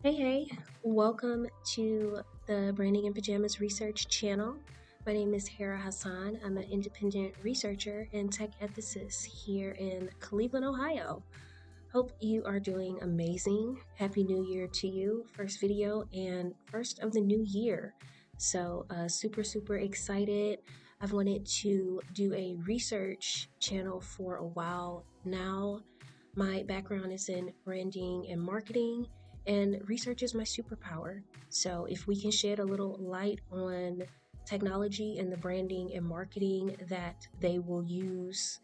Hey, welcome to the Branding in Pajamas Research channel. My name is Hera Hassan. I'm an independent researcher and tech ethicist here in Cleveland, Ohio. Hope you are doing amazing. Happy New Year to you. First video and first of the new year. So, super excited. I've wanted to do a research channel for a while now. My background is in branding and marketing, and research is my superpower. So, if we can shed a little light on technology and the branding and marketing that they will use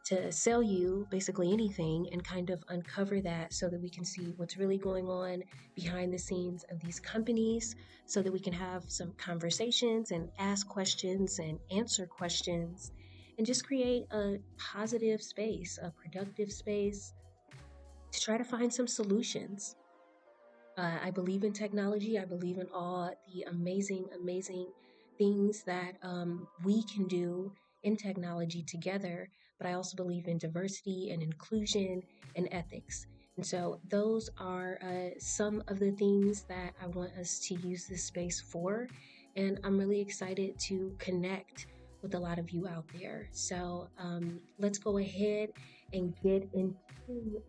to sell you basically anything and kind of uncover that so that we can see what's really going on behind the scenes of these companies so that we can have some conversations and ask questions and answer questions and just create a positive space, a productive space to try to find some solutions. I believe in technology. I believe in all the amazing things that we can do in technology together. But I also believe in diversity and inclusion and ethics. And so those are some of the things that I want us to use this space for. And I'm really excited to connect with a lot of you out there. So let's go ahead and get into the video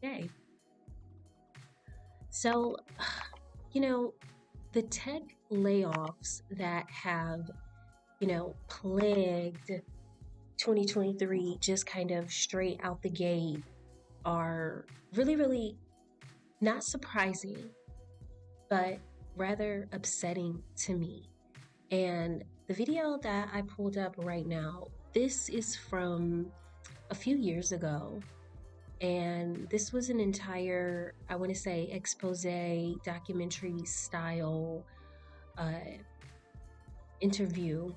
today. So, the tech layoffs that have, plagued 2023 just kind of straight out the gate are really not surprising, but rather upsetting to me. And the video that I pulled up right now, this is from a few years ago. And this was an entire, I want to say, expose documentary style interview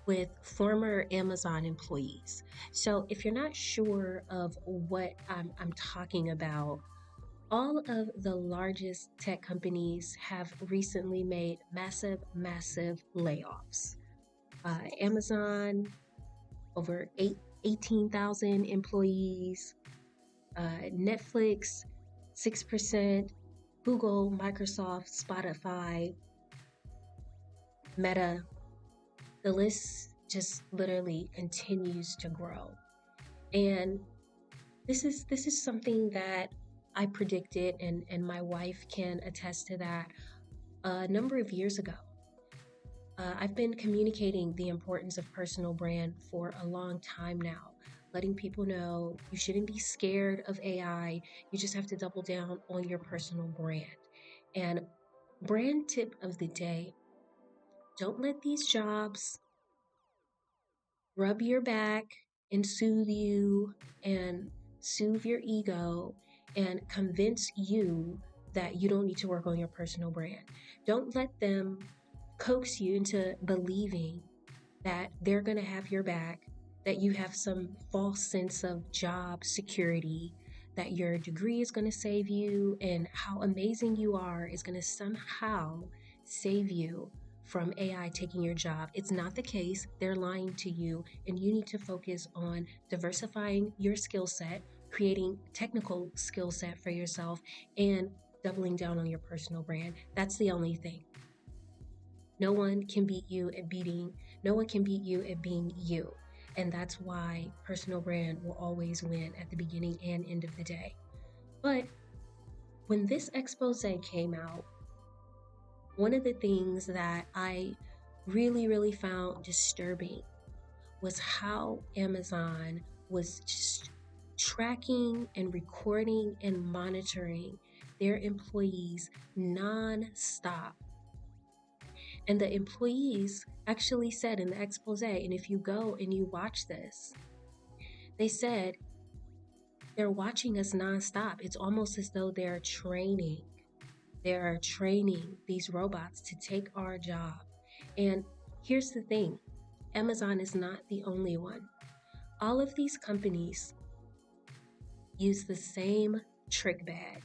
with former Amazon employees. So if you're not sure of what I'm talking about, all of the largest tech companies have recently made massive layoffs. Amazon, over 18,000 employees. Netflix, 6%, Google, Microsoft, Spotify, Meta. The list just literally continues to grow. And this is something that I predicted, and my wife can attest to that a number of years ago. I've been communicating the importance of personal brand for a long time now, letting people know you shouldn't be scared of AI. You just have to double down on your personal brand. And brand tip of the day, don't let these jobs rub your back and soothe you and soothe your ego and convince you that you don't need to work on your personal brand. Don't let them coax you into believing that they're going to have your back, that you have some false sense of job security, that your degree is going to save you, and how amazing you are is going to somehow save you from AI taking your job. It's not the case. They're lying to you, and you need to focus on diversifying your skill set, creating technical skill set for yourself, and doubling down on your personal brand. That's the only thing. No one can beat you at being you. And that's why personal brand will always win at the beginning and end of the day. But when this expose came out, one of the things that I really found disturbing was how Amazon was just tracking and recording and monitoring their employees non-stop. And the employees actually said in the expose, and if you go and you watch this, they said they're watching us nonstop. It's almost as though they're training these robots to take our job. And here's the thing, Amazon is not the only one. All of these companies use the same trick bag.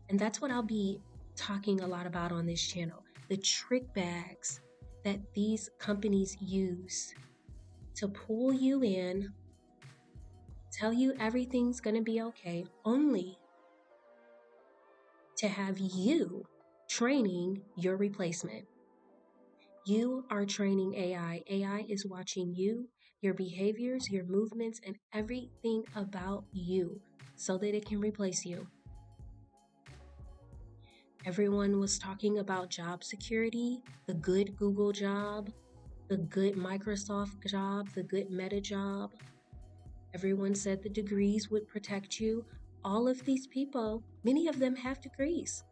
And that's what I'll be talking a lot about on this channel. The trick bags that these companies use to pull you in, tell you everything's going to be okay, only to have you training your replacement. You are training AI. AI is watching you, your behaviors, your movements, and everything about you so that it can replace you. Everyone was talking about job security, the good Google job, the good Microsoft job, the good Meta job. Everyone said the degrees would protect you. All of these people, many of them have degrees.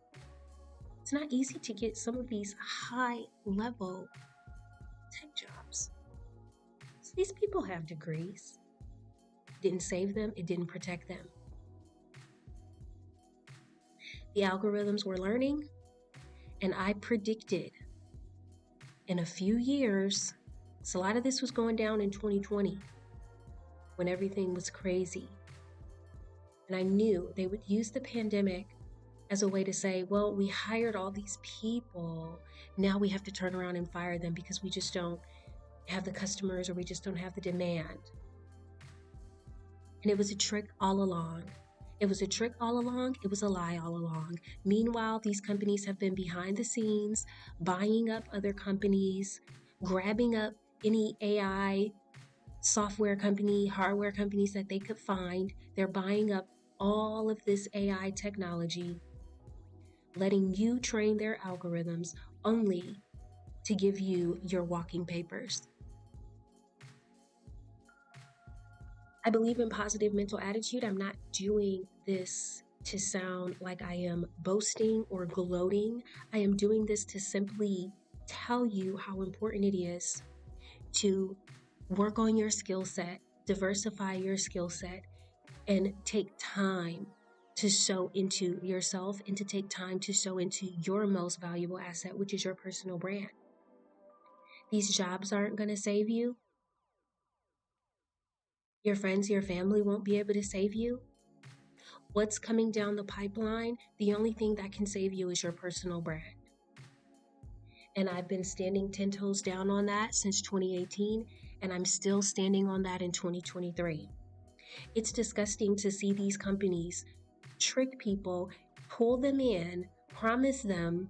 It's not easy to get some of these high-level tech jobs. So these people have degrees. It didn't save them, it didn't protect them. The algorithms were learning, and I predicted in a few years, so a lot of this was going down in 2020 when everything was crazy. And I knew they would use the pandemic as a way to say, well, we hired all these people. Now we have to turn around and fire them because we just don't have the customers or we just don't have the demand. And it was a trick all along. It was a trick all along. It was a lie all along. Meanwhile, these companies have been behind the scenes, buying up other companies, grabbing up any AI software company, hardware companies that they could find. They're buying up all of this AI technology, letting you train their algorithms only to give you your walking papers. I believe in positive mental attitude. I'm not doing this to sound like I am boasting or gloating. I am doing this to simply tell you how important it is to work on your skill set, diversify your skill set, and take time to sow into yourself and to take time to sow into your most valuable asset, which is your personal brand. These jobs aren't going to save you. Your friends, your family won't be able to save you. What's coming down the pipeline, the only thing that can save you is your personal brand. And I've been standing 10 toes down on that since 2018, and I'm still standing on that in 2023. It's disgusting to see these companies trick people, pull them in, promise them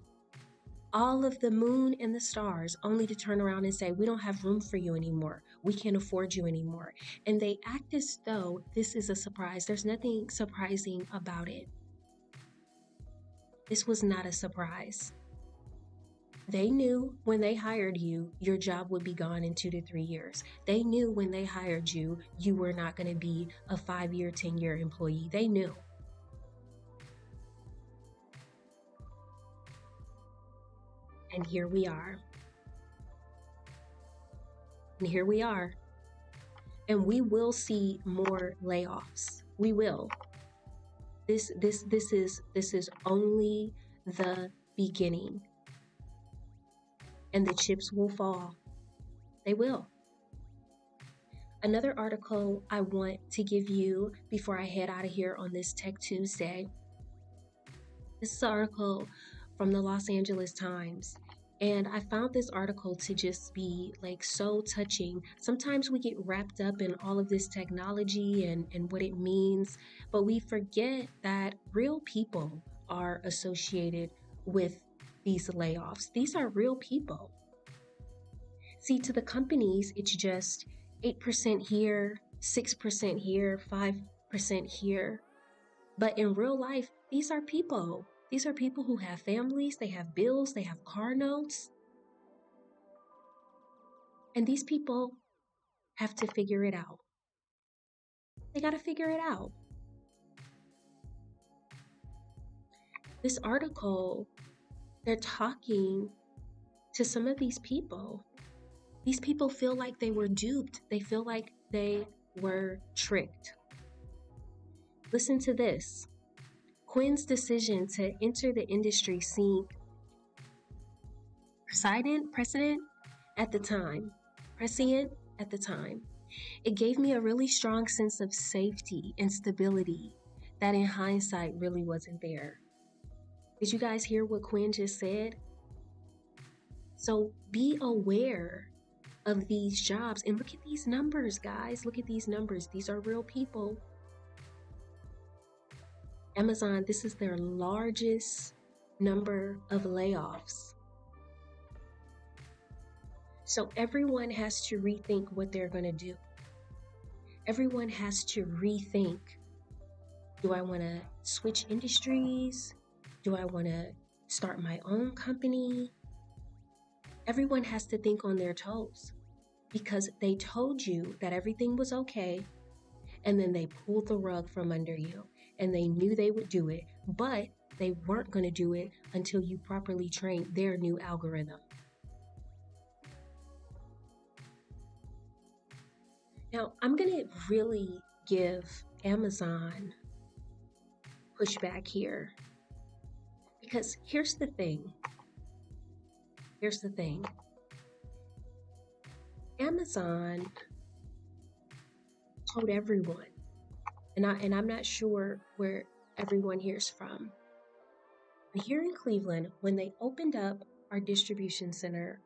all of the moon and the stars, only to turn around and say, we don't have room for you anymore. We can't afford you anymore. And they act as though this is a surprise. There's nothing surprising about it. This was not a surprise. They knew when they hired you, your job would be gone in 2 to 3 years. They knew when they hired you, you were not going to be a 5-year, 10-year employee. They knew. And here we are. And here we are. And we will see more layoffs. We will. This is only the beginning. And the chips will fall. They will. Another article I want to give you before I head out of here on this Tech Tuesday. This is an article from the Los Angeles Times. And I found this article to just be like so touching. Sometimes we get wrapped up in all of this technology and what it means, but we forget that real people are associated with these layoffs. These are real people. See, to the companies, it's just 8% here, 6% here, 5% here. But in real life, these are people. These are people who have families, they have bills, they have car notes. And these people have to figure it out. They got to figure it out. This article, they're talking to some of these people. These people feel like they were duped. They feel like they were tricked. Listen to this. Quinn's decision to enter the industry seemed prescient at the time. It gave me a really strong sense of safety and stability that in hindsight really wasn't there. Did you guys hear what Quinn just said? So be aware of these jobs and look at these numbers, guys. Look at these numbers. These are real people. Amazon, this is their largest number of layoffs. So everyone has to rethink what they're going to do. Everyone has to rethink, do I want to switch industries? Do I want to start my own company? Everyone has to think on their toes because they told you that everything was okay, and then they pulled the rug from under you, and they knew they would do it, but they weren't going to do it until you properly trained their new algorithm. Now, I'm going to really give Amazon pushback here, because here's the thing. Amazon told everyone, and I'm not sure where everyone here's from, but here in Cleveland, when they opened up our distribution center,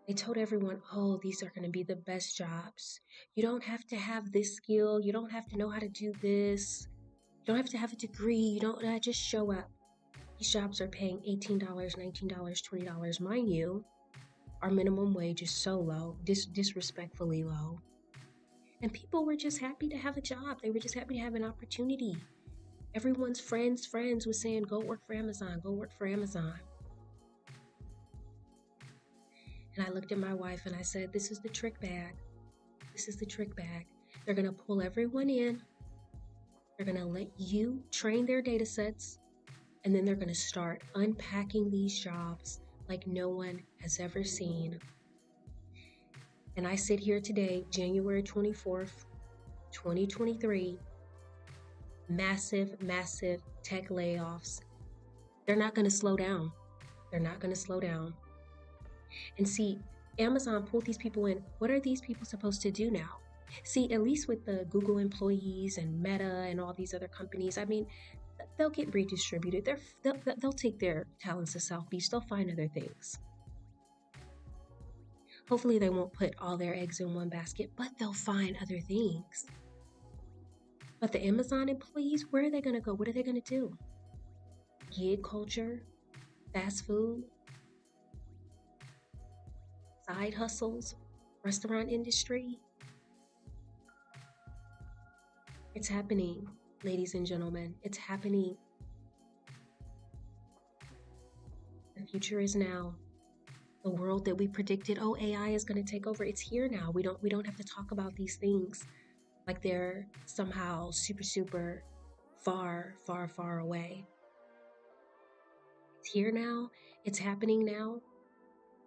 they told everyone, oh, these are going to be the best jobs. You don't have to have this skill. You don't have to know how to do this. You don't have to have a degree. You don't just show up. These jobs are paying $18, $19, $20. Mind you, our minimum wage is so low, disrespectfully low. And people were just happy to have a job. They were just happy to have an opportunity. Everyone's friends was saying, go work for Amazon, go work for Amazon. And I looked at my wife and I said, this is the trick bag. This is the trick bag. They're going to pull everyone in. They're going to let you train their data sets. And then they're going to start unpacking these jobs like no one has ever seen. And I sit here today, January 24th, 2023, massive tech layoffs. They're not going to slow down. They're not going to slow down. And see, Amazon pulled these people in. What are these people supposed to do now? See, at least with the Google employees and Meta and all these other companies, I mean, they'll get redistributed. They'll take their talents to South Beach. They'll find other things. Hopefully they won't put all their eggs in one basket, but they'll find other things. But the Amazon employees, where are they going to go? What are they going to do? Gig culture, fast food, side hustles, restaurant industry. It's happening, ladies and gentlemen. It's happening. The future is now. The world that we predicted, oh, AI is going to take over. It's here now. We don't have to talk about these things like they're somehow super far away. It's here now. It's happening now.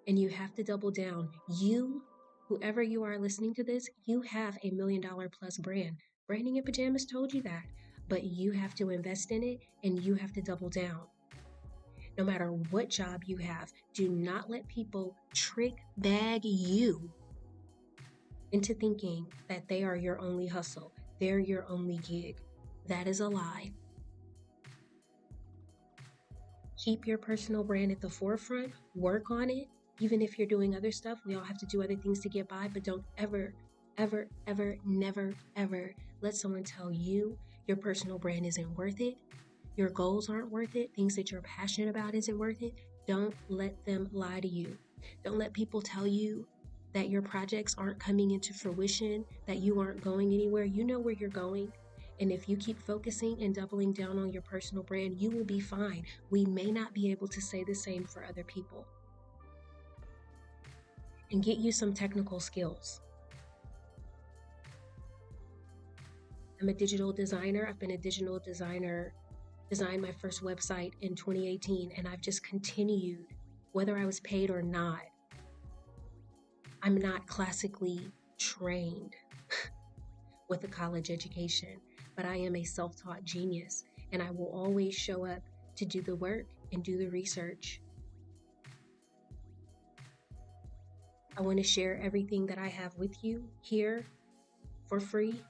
And you have to double down. You, whoever you are listening to this, you have $1 million plus brand. Branding in Pajamas told you that. But you have to invest in it and you have to double down. No matter what job you have, do not let people trick bag you into thinking that they are your only hustle. They're your only gig. That is a lie. Keep your personal brand at the forefront. Work on it. Even if you're doing other stuff, we all have to do other things to get by, but don't ever, never let someone tell you your personal brand isn't worth it. Your goals aren't worth it. Things that you're passionate about isn't worth it. Don't let them lie to you. Don't let people tell you that your projects aren't coming into fruition, that you aren't going anywhere. You know where you're going. And if you keep focusing and doubling down on your personal brand, you will be fine. We may not be able to say the same for other people. And get you some technical skills. I'm a digital designer. I've been a digital designer, designed my first website in 2018, and I've just continued, whether I was paid or not. I'm not classically trained with a college education, but I am a self-taught genius, and I will always show up to do the work and do the research. I want to share everything that I have with you here for free.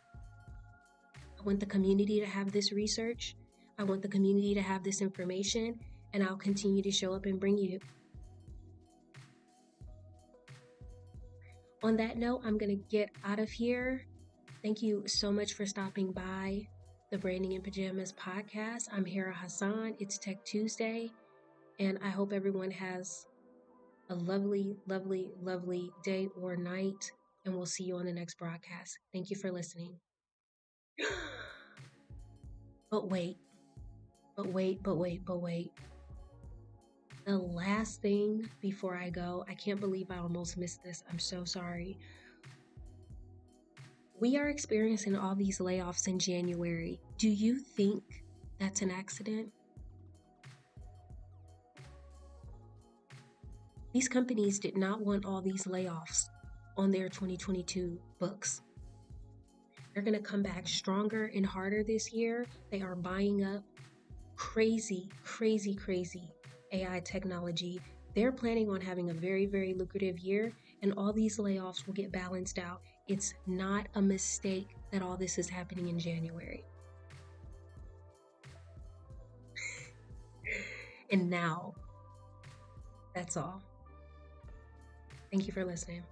I want the community to have this research. I want the community to have this information, and I'll continue to show up and bring you. On that note, I'm going to get out of here. Thank you so much for stopping by. the Branding in Pajamas podcast. I'm Hera Hassan. It's Tech Tuesday, and I hope everyone has a lovely, lovely, lovely day or night, and we'll see you on the next broadcast. Thank you for listening. But wait. The last thing before I go, I can't believe I almost missed this. I'm so sorry. We are experiencing all these layoffs in January. Do you think that's an accident? These companies did not want all these layoffs on their 2022 books. They're going to come back stronger and harder this year. They are buying up crazy AI technology. They're planning on having a very, very lucrative year, and all these layoffs will get balanced out. It's not a mistake that all this is happening in January. And now, that's all. Thank you for listening.